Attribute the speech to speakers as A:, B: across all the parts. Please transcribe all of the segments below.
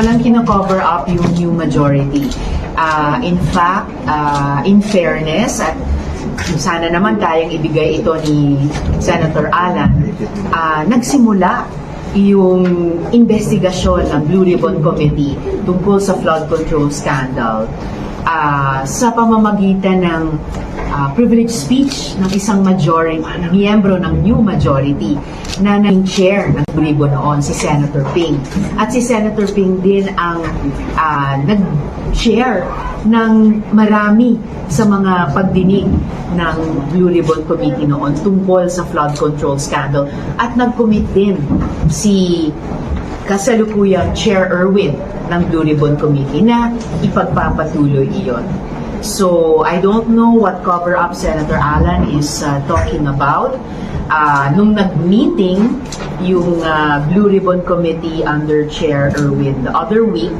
A: Walang kino-cover up yung new majority. In fact, in fairness, at sana naman kayang ibigay ito ni Senator Alan, nagsimula yung investigasyon ng Blue Ribbon Committee tungkol sa flood control scandal sa pamamagitan ng privileged speech ng isang miyembro ng new majority na naging chair ng Blue Ribbon noon, si Senator Ping. At si Senator Ping din ang nag-share ng marami sa mga pagdinig ng Blue Ribbon Committee noon tungkol sa flood control scandal. At nag-commit din si kasalukuyang Chair Erwin ng Blue Ribbon Committee na ipagpapatuloy iyon. So, I don't know what cover-up Senator Alan is talking about. Nung nag-meeting yung Blue Ribbon Committee under Chair Erwin the other week,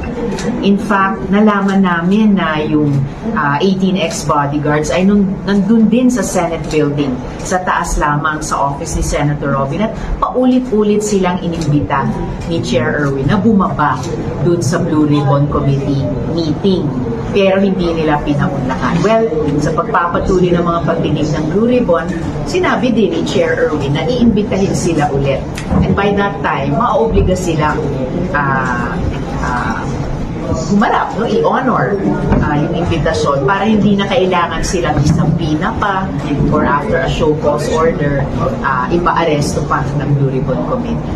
A: in fact, nalaman namin na yung 18 ex-bodyguards ay nandun din sa Senate building, sa taas lamang sa office ni Senator Robin, at paulit-ulit silang inimbita ni Chair Erwin na bumaba dun sa Blue Ribbon Committee meeting. Pero hindi nila pinaunlakan. Well, sa pagpapatuloy ng mga pagdinig ng Blue Ribbon, sinabi din ni Chair Erwin na iimbitahin sila ulit. And by that time, maobliga silang humarap, no? I-honor yung imbitasyon para hindi na kailangan silang isampina pa or after a show cause order, ipa-aresto pa ng Blue Ribbon Committee.